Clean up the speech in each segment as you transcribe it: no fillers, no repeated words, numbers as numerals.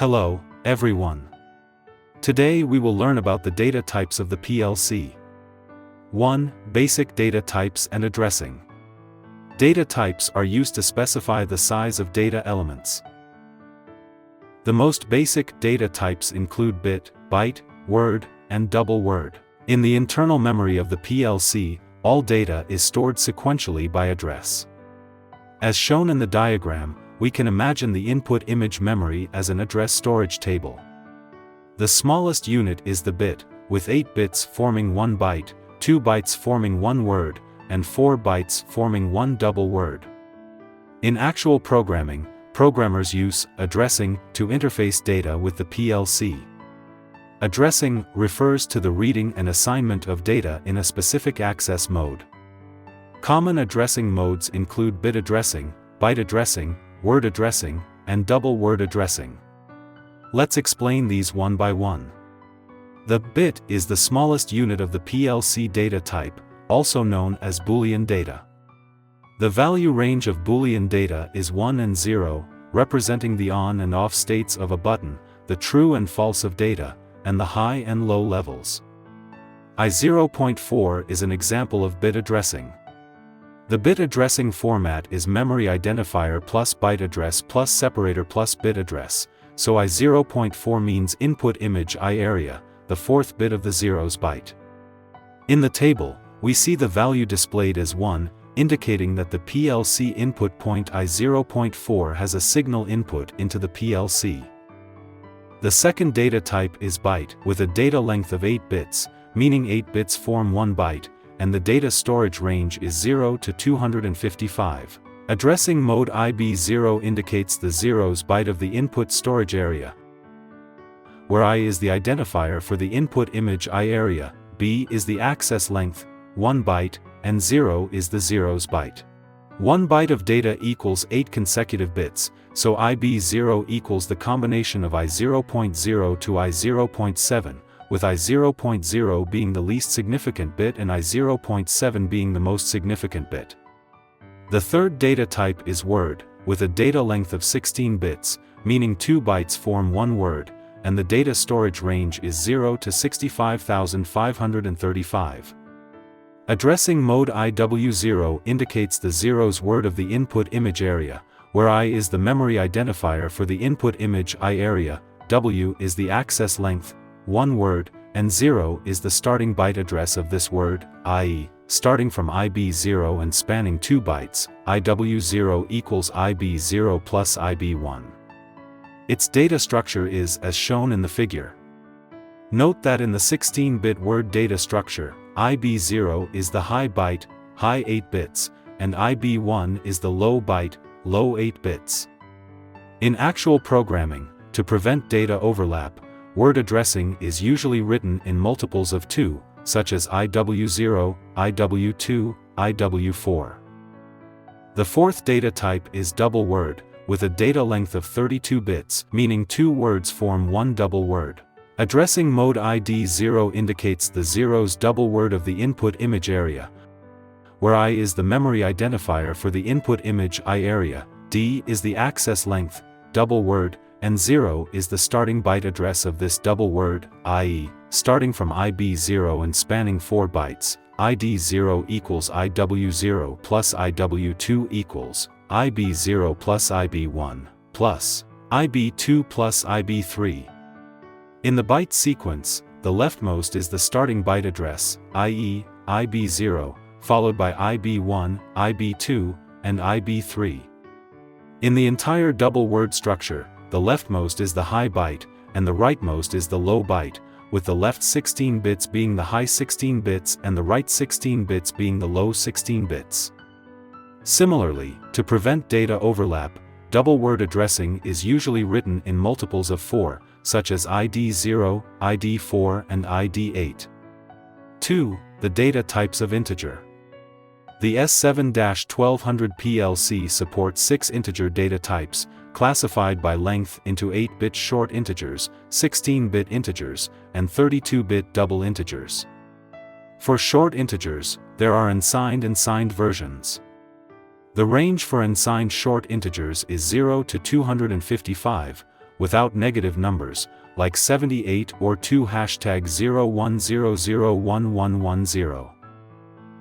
Hello, everyone. Today we will learn about the data types of the PLC. 1. Basic data types and addressing. Data types are used to specify the size of data elements. The most basic data types include bit, byte, word, and double word. In the internal memory of the PLC, all data is stored sequentially by address. As shown in the diagram, we can imagine the input image memory as an address storage table. The smallest unit is the bit, with 8 bits forming 1 byte, 2 bytes forming 1 word, and 4 bytes forming 1 double word. In actual programming, programmers use addressing to interface data with the PLC. Addressing refers to the reading and assignment of data in a specific access mode. Common addressing modes include bit addressing, byte addressing, word addressing, and double word addressing. Let's explain these one by one. The bit is the smallest unit of the PLC data type, also known as Boolean data. The value range of Boolean data is 1 and 0, representing the on and off states of a button, the true and false of data, and the high and low levels. I0.4 is an example of bit addressing. The bit addressing format is memory identifier plus byte address plus separator plus bit address, so I0.4 means input image I area, the fourth bit of the zeros byte. In the table, we see the value displayed as 1, indicating that the PLC input point I0.4 has a signal input into the PLC. The second data type is byte, with a data length of 8 bits, meaning 8 bits form 1 byte, and the data storage range is 0 to 255. Addressing mode IB0 indicates the zeros byte of the input storage area, where I is the identifier for the input image I area, B is the access length, 1 byte, and 0 is the zeros byte. 1 byte of data equals 8 consecutive bits, so IB0 equals the combination of I0.0 to I0.7, with I0.0 being the least significant bit and I0.7 being the most significant bit. The third data type is word, with a data length of 16 bits, meaning 2 bytes form 1 word, and the data storage range is 0 to 65,535. Addressing mode IW0 indicates the zeros word of the input image area, where I is the memory identifier for the input image I area, W is the access length, 1 word, and 0 is the starting byte address of this word, i.e., starting from IB0 and spanning 2 bytes, IW0 equals IB0 plus IB1. Its data structure is as shown in the figure. Note that in the 16-bit word data structure, IB0 is the high byte, high 8 bits, and IB1 is the low byte, low 8 bits. In actual programming, to prevent data overlap, word addressing is usually written in multiples of 2, such as IW0, IW2, IW4. The fourth data type is double word, with a data length of 32 bits, meaning 2 words form 1 double word. Addressing mode ID0 indicates the zeros double word of the input image area, where I is the memory identifier for the input image I area, D is the access length, double word, and 0 is the starting byte address of this double word, i.e., starting from IB0 and spanning 4 bytes, ID0 equals IW0 plus IW2 equals IB0 plus IB1, plus IB2 plus IB3. In the byte sequence, the leftmost is the starting byte address, i.e., IB0, followed by IB1, IB2, and IB3. In the entire double word structure, the leftmost is the high byte, and the rightmost is the low byte, with the left 16 bits being the high 16 bits and the right 16 bits being the low 16 bits. Similarly, to prevent data overlap, double word addressing is usually written in multiples of 4, such as ID0, ID4 and ID8. 2. The data types of integer. The S7-1200 PLC supports 6 integer data types, classified by length into 8-bit short integers, 16-bit integers, and 32-bit double integers. For short integers, there are unsigned and signed versions. The range for unsigned short integers is 0 to 255, without negative numbers, like 78 or 2 #01001110.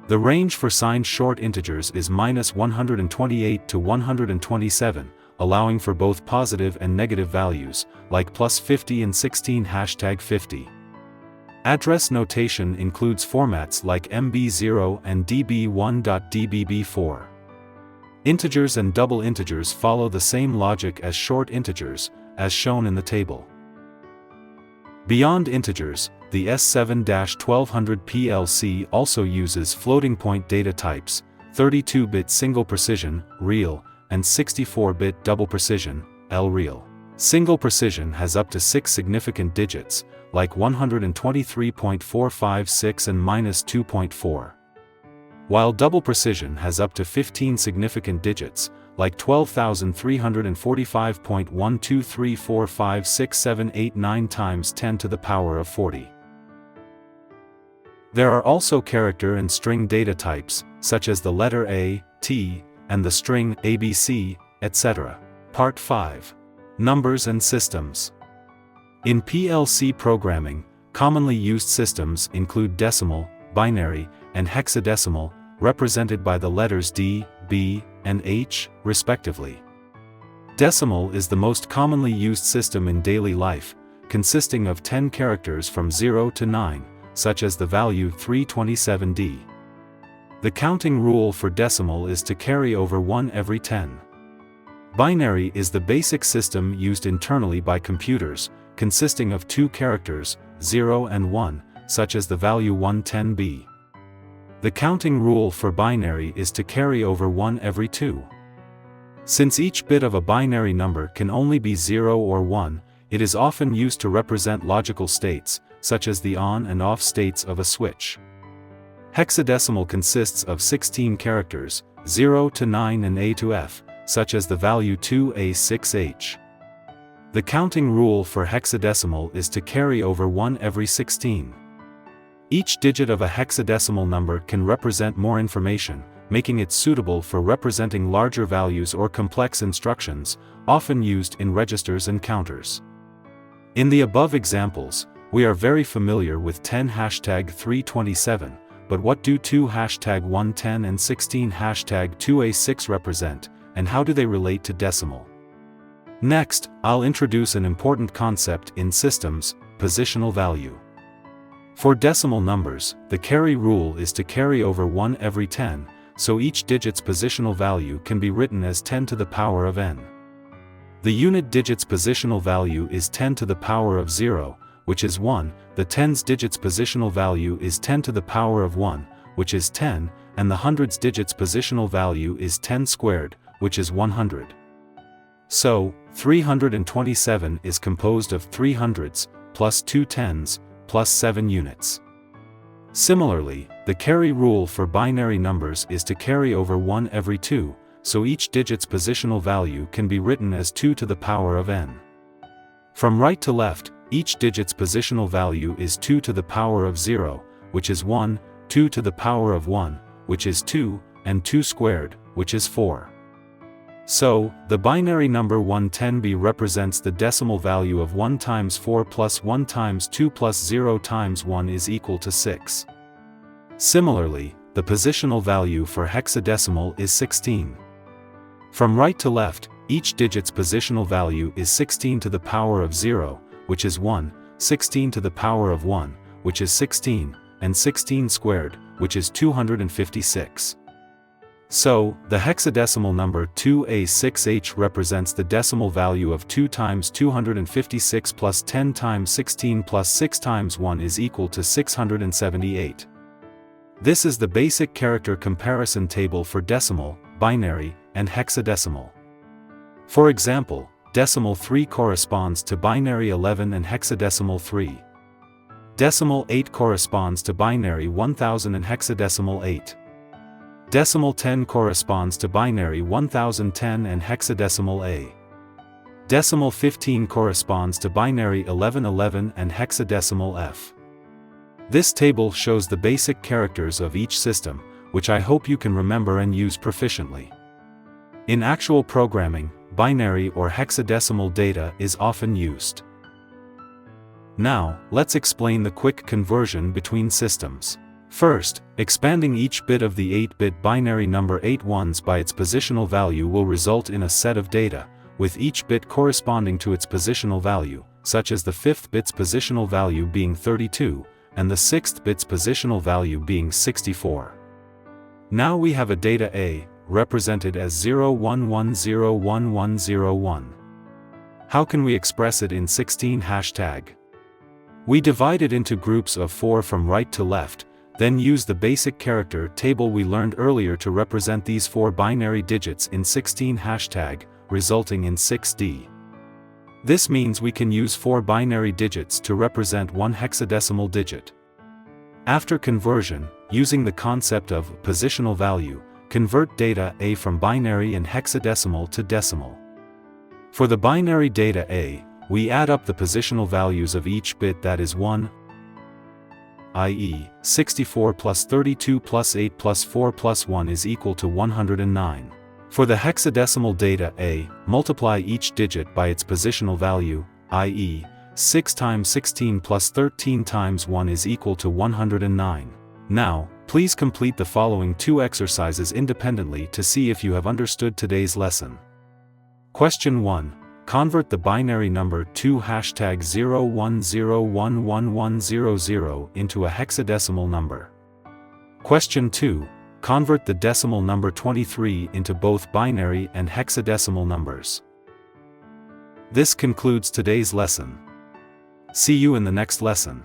The range for signed short integers is -128 to 127, allowing for both positive and negative values, like +50 and 16 #50. Address notation includes formats like MB0 and DB1.DBB4. Integers and double integers follow the same logic as short integers, as shown in the table. Beyond integers, the S7-1200 PLC also uses floating-point data types, 32-bit single precision, real, and 64-bit double precision, L-real. Single precision has up to 6 significant digits, like 123.456 and -2.4. While double precision has up to 15 significant digits, like 12,345.123456789 times 10 to the power of 40. There are also character and string data types, such as the letter A, T, and the string ABC, etc. Part 5. Numbers and systems. In PLC programming, commonly used systems include decimal, binary, and hexadecimal, represented by the letters D, B, and H, respectively. Decimal is the most commonly used system in daily life, consisting of 10 characters from 0 to 9, such as the value 327D. The counting rule for decimal is to carry over 1 every 10. Binary is the basic system used internally by computers, consisting of 2 characters, 0 and 1, such as the value 110B. The counting rule for binary is to carry over 1 every 2. Since each bit of a binary number can only be 0 or 1, it is often used to represent logical states, such as the on and off states of a switch. Hexadecimal consists of 16 characters, 0 to 9 and A to F, such as the value 2A6H. The counting rule for hexadecimal is to carry over 1 every 16. Each digit of a hexadecimal number can represent more information, making it suitable for representing larger values or complex instructions, often used in registers and counters. In the above examples, we are very familiar with 10 #327, but what do 2 #110 and 16 #2A6 represent, and how do they relate to decimal? Next, I'll introduce an important concept in systems, positional value. For decimal numbers, the carry rule is to carry over 1 every 10, so each digit's positional value can be written as 10 to the power of n. The unit digit's positional value is 10 to the power of 0, which is 1, the tens digit's positional value is 10 to the power of 1, which is 10, and the hundreds digit's positional value is 10 squared, which is 100. So, 327 is composed of 3 hundreds, plus 2 tens, plus 7 units. Similarly, the carry rule for binary numbers is to carry over 1 every 2, so each digit's positional value can be written as 2 to the power of n. From right to left, each digit's positional value is 2 to the power of 0, which is 1, 2 to the power of 1, which is 2, and 2 squared, which is 4. So, the binary number 110b represents the decimal value of 1 times 4 plus 1 times 2 plus 0 times 1 is equal to 6. Similarly, the positional value for hexadecimal is 16. From right to left, each digit's positional value is 16 to the power of 0, which is 1, 16 to the power of 1, which is 16, and 16 squared, which is 256. So, the hexadecimal number 2A6H represents the decimal value of 2 times 256 plus 10 times 16 plus 6 times 1 is equal to 678. This is the basic character comparison table for decimal, binary, and hexadecimal. For example, decimal 3 corresponds to binary 11 and hexadecimal 3. Decimal 8 corresponds to binary 1000 and hexadecimal 8. Decimal 10 corresponds to binary 1010 and hexadecimal A. Decimal 15 corresponds to binary 1111 and hexadecimal F. This table shows the basic characters of each system, which I hope you can remember and use proficiently. In actual programming, binary or hexadecimal data is often used. Now, let's explain the quick conversion between systems. First, expanding each bit of the 8-bit binary number 8 ones by its positional value will result in a set of data, with each bit corresponding to its positional value, such as the 5th bit's positional value being 32, and the 6th bit's positional value being 64. Now we have a data A, represented as 011011101. How can we express it in 16 hashtag? We divide it into groups of 4 from right to left, then use the basic character table we learned earlier to represent these 4 binary digits in 16 hashtag, resulting in 6D. This means we can use 4 binary digits to represent 1 hexadecimal digit. After conversion, using the concept of positional value, convert data A from binary and hexadecimal to decimal. For the binary data A, we add up the positional values of each bit, that is 1, i.e., 64 plus 32 plus 8 plus 4 plus 1 is equal to 109. For the hexadecimal data A, multiply each digit by its positional value, i.e., 6 times 16 plus 13 times 1 is equal to 109. Now, please complete the following 2 exercises independently to see if you have understood today's lesson. Question 1. Convert the binary number 2 #010111100 into a hexadecimal number. Question 2. Convert the decimal number 23 into both binary and hexadecimal numbers. This concludes today's lesson. See you in the next lesson.